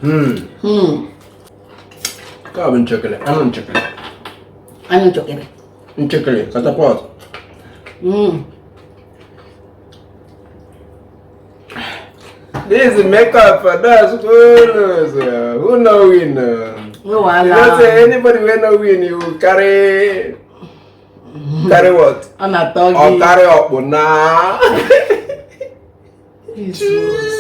Carbon chocolate, onion chocolate. Onion chocolate. Chocolate, catapult. This is makeup for that's good. Who know win? No, You don't say anybody will know win. You carry what? I'm not talking. Or carry up now. Jesus.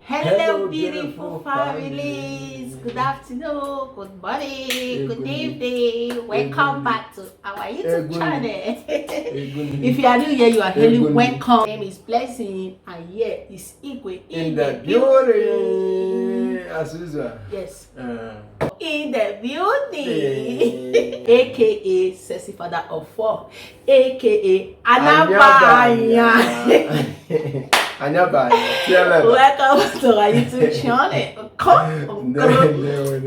Hello, beautiful families. Good afternoon, good morning, good evening. Welcome back to our YouTube channel. If you are new here, you are really welcome. My name is Blessing, and here is Igwe in the building. As usual. Yes. In the building, aka Sexy Father of Four, aka Anabanya. Welcome to our YouTube channel.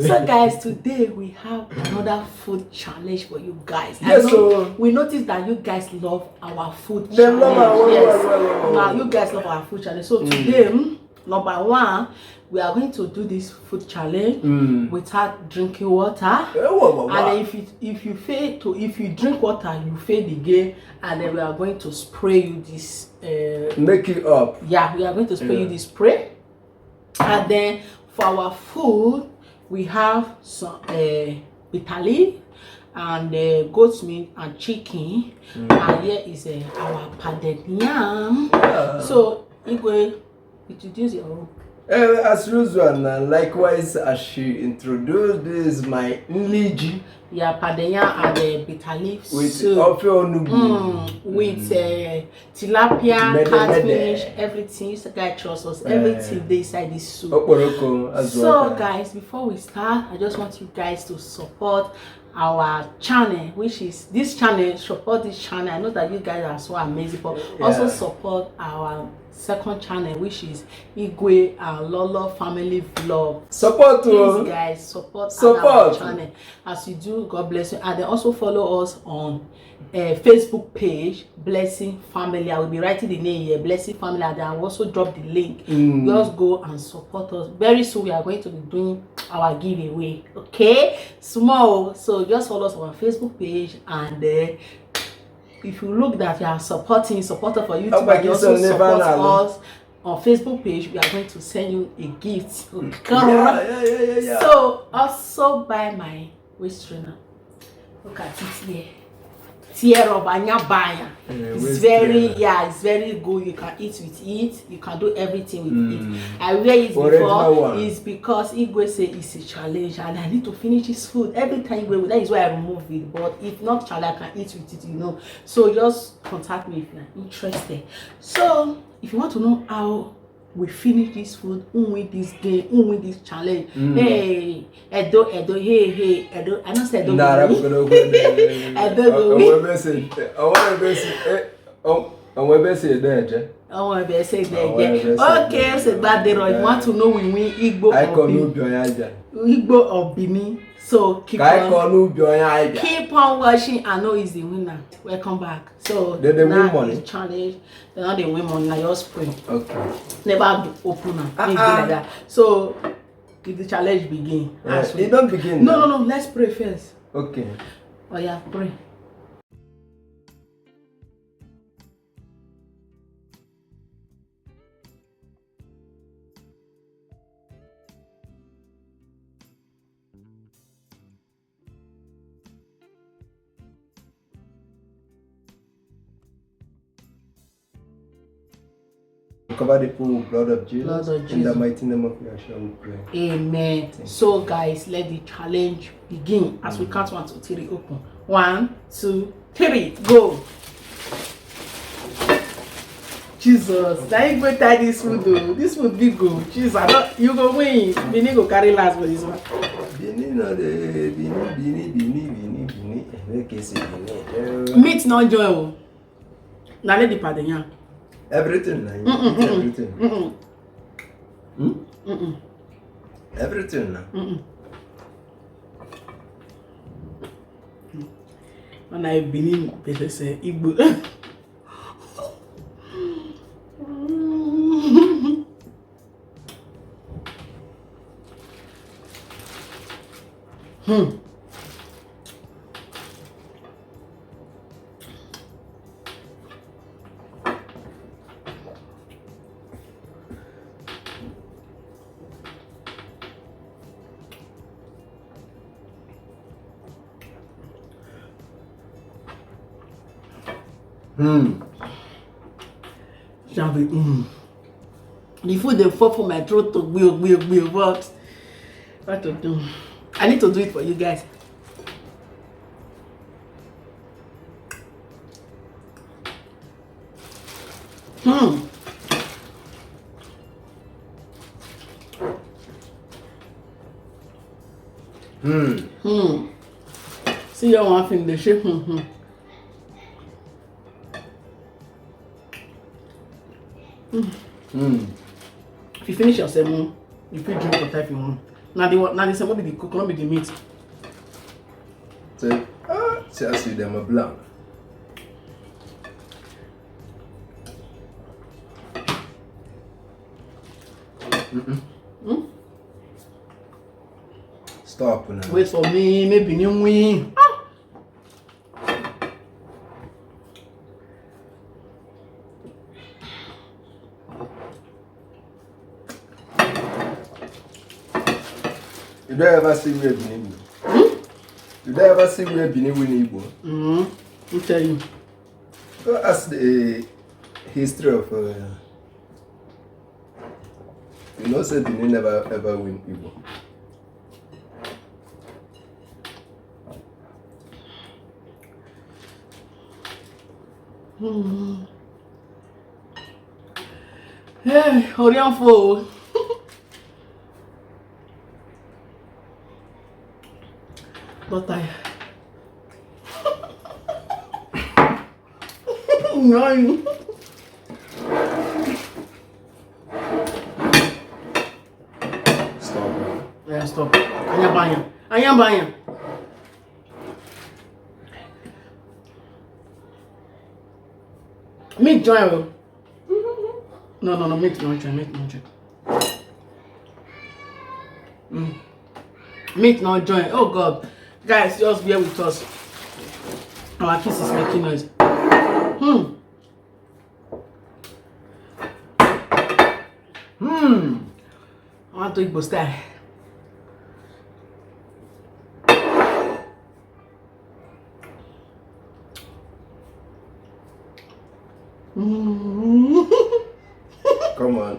So guys, today we have another food challenge for you guys. Yes, so we noticed that you guys love our food they challenge. Love Now you guys love our food challenge. So today, number one, we are going to do this food challenge without drinking water. And then if you drink water, you fail the game. And then we are going to spray you this. Make it up. Yeah, we are going to spray you this spray. And then for our food, we have some bitter leaf and goat's meat and chicken. And here is our pounded yam. So Igwe, introduce your own. As usual, likewise as she introduced, this is my nliji. Yeah, padenya and bitter leaf with soup. With Tilapia, catfish, everything. So guys, trust us, everything they inside this soup. So guys, before we start, I just want you guys to support our channel, which is this channel. Support this channel. I know that you guys are so amazing, but also support our second channel, which is Igwe and Lolo Family Vlog. Support please guys, support our channel. As you do, God bless you. And then also follow us on Facebook page, Blessing Family. I will be writing the name here, Blessing Family, and then I will also drop the link. Just go and support us. Very soon we are going to be doing our giveaway. Okay, small. So just follow us on our Facebook page, and if you look that you are supporting supporter for YouTube, you also support us on Facebook page. We are going to send you a gift. So also buy my waist trainer. Look at it here. It's very it's very good. You can eat with it. You can do everything with it. I wear it before. It's because Igwe say it's a challenge and I need to finish his food every time. Igwe, that is why I remove it. But if not challenge, I can eat with it, you know. So just contact me if you are interested. So if you want to know how we finish this food, who win this game, who win this challenge. Hey, Edo, hey, Edo. I don't say Edo. Okay, so that day, if you want to know we win Igbo or Bini. So keep on watching. I know he's the winner. Welcome back. So they win money. Challenge. They're not the win money. Now your spring. Okay. Never open like that. So if the challenge begin. It don't begin. No. Let's pray first. Okay. Oh yeah, pray. Cover the pool with blood of Jesus. In the mighty name of Yeshua we pray. Amen. So guys, let the challenge begin. As we count 1, 2, 3, open. 1, 2, 3, go. Jesus, now you go tie this food though. This food big go. Jesus, you go win. Bini go carry last for this one. Bini no de Bini. Meat no joy. Now let the pardon. Everything, everything. Everything. And I've been in Igbo. The food they fall for my throat to be what to do. I need to do it for you guys. See your one thing, the shape. If you finish your salmon, you fit drink water if you want. Now the salmon be the cook, not be the meat. So, see I see them a blank. Stop now. Wait for me, maybe you win. You don't ever see me Benin. You don't ever see me Benin win Igbo. I'll tell you. Go ask the history of you know say Benin never ever win Igbo. Hey, hurry on for. But I no. Stop. Yeah, stop. Anya banya. Meat join. No, meat no join. Meat no join. Oh God. Guys, just bear with us. Our kiss is making noise. I want to Igbo style. Come on.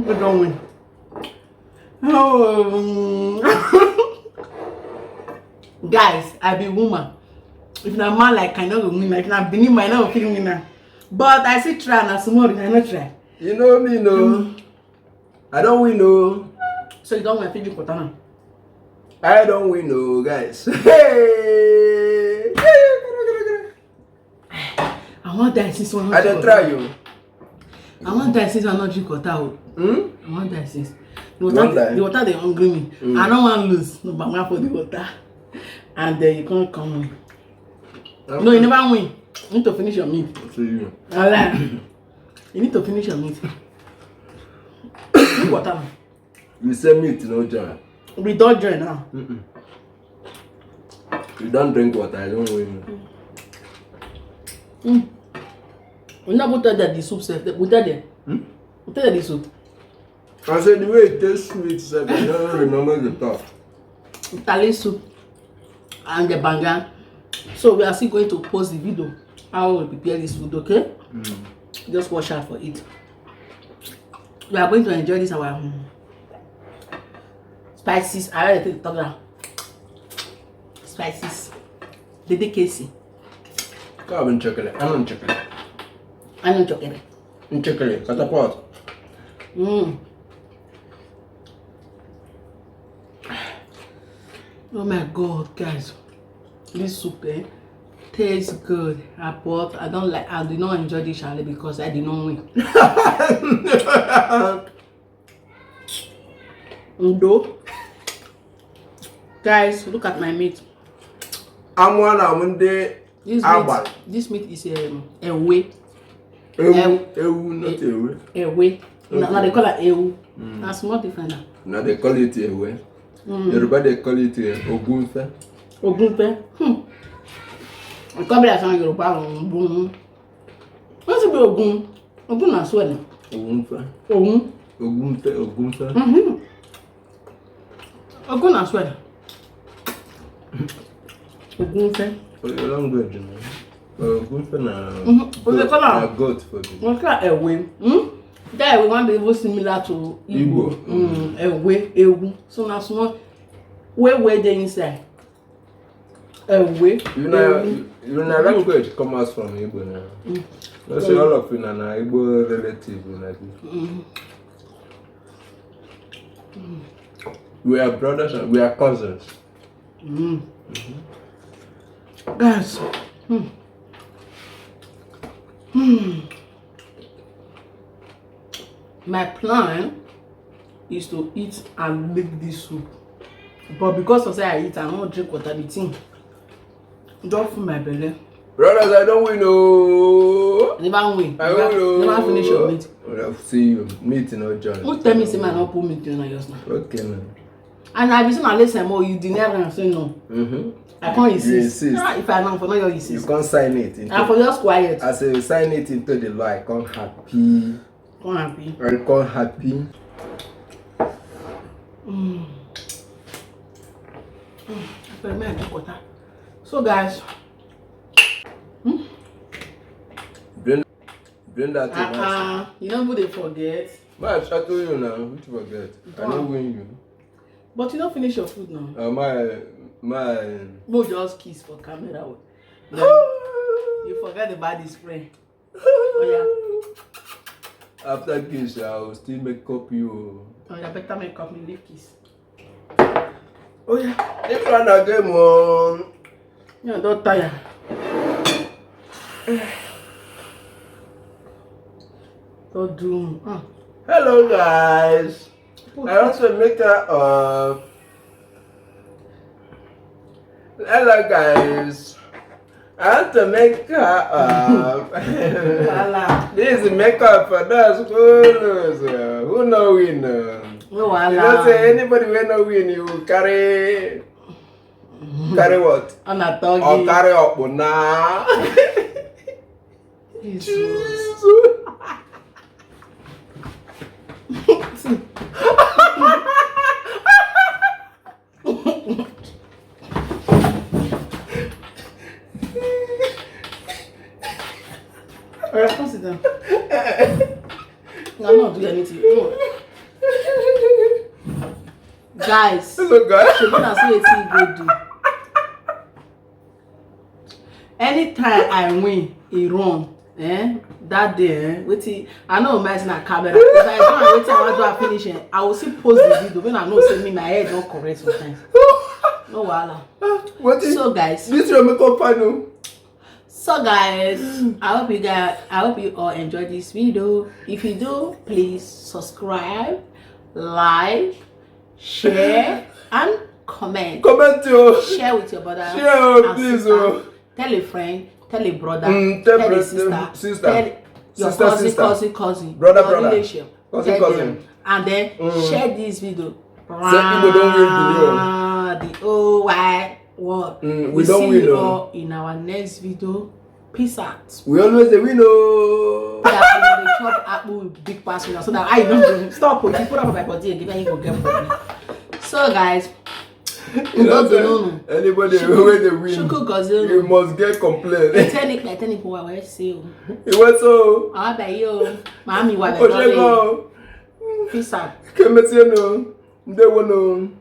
We don't win. Oh. Guys, I be woman. If na man like I know go win, if na Benin I know go fit win now. But I see try na small, I no try. You know me no. I don't win no. So you don't want to drink water now? I don't win no, guys. Hey. I want that since one. I don't try you. I want that since I not drink water. I want that since. The water they hungry me. I don't want to lose. No, but I'm for the water. And then you can't come win. No, you never win. You need to finish your meat. See you. Alright. You need to finish your meat. Drink water. You say meat no join. We don't join now. You don't drink water, I don't win. We not put that the soup set. Put that there. Put that the soup. I said the way it tastes sweet, so I don't remember the top. Italian soup and the banga. So we are still going to post the video how we prepare this food, okay? Just watch out for it. We are going to enjoy this our spices. I already take the top down. Spices. Dedicacy. Come on, chocolate. I'm on chocolate. I'm on chocolate. Chocolate. Catapult. Oh my God, guys, this soup tastes good. I did not enjoy this challenge because I did not win. Guys, look at my meat. I'm one of the this meat is a way. Ewu, not a way. A way. Now they call it ewu. That's more different. Now they call it a way. Everybody call it Ogunfe. Ogunfe. I come here and Yoruba. What's it be Ogun? Ogun na swell. Ogunfe. Ogunfe. Ogun na swell. Ogunfe. Your language, man. Ogunfe na. What they call it? Goat for you. What's that a way? That we want to be similar to Igbo. A way, ewu. So now small. Where they inside? A way. You know, language comes from Igbo now. Let's say all of you are Igbo relative. We are brothers and we are cousins. Guys. My plan is to eat and make this soup. But because of say I eat, I don't drink water. The thing don't fill my belly. Brothers, I don't win. No. Never win. I don't know. Never finish your meat. I'll see you. Meat in our journey. Who tell me say man not put meat in yours now? Okay, man. And I be saying I listen more. You deny and say no. I can't insist. If I don't for no you insist. You can't sign it. I for just quiet. I say sign it into the law. I can't happy. Come happy. I can't happy. So guys, bring that to you know who they forget. My I told you now, which forget. I don't win you. But you don't finish your food now. My We'll just kiss for camera. You forget about the spray. Oh yeah. After kiss, I will still make up you. Oh yeah, better make up me leave kiss. Oh yeah. If you wanna game on. Yeah, don't tire. Don't do. Hello guys. I want to make a hello guys. I want to make this is makeup for those who know win. You don't say anybody will know win. You carry what? Or carry up now. Jesus. Alright, come sit down. I'm not doing anything. No. Guys, hello guys. you're gonna see what you go do. Anytime I win a run, that day, I know imagine a camera. If I don't wait till I want to finish it, I will still post the video when I know say me my head don't correct sometimes. No wahala. So guys, this your makeup panel. So guys, I hope you all enjoyed this video. If you do, please subscribe, like, share, and comment. Comment yo. Share with your brother. Share please. Tell a friend, tell a brother, tell a sister, tell your cousin, brother, relation, cousin. And then share this video. People don't win video. The whole wide world. We don't win you in our next video. Peace out. We always say we know. That we chop apple with big pass so that I don't stop. If you put up my body again, you go get for me. So guys, anybody when they win, you must get complaint. Tell what I say. It was so. I bet you, mommy, what I Peace out. Come and say no. They will know.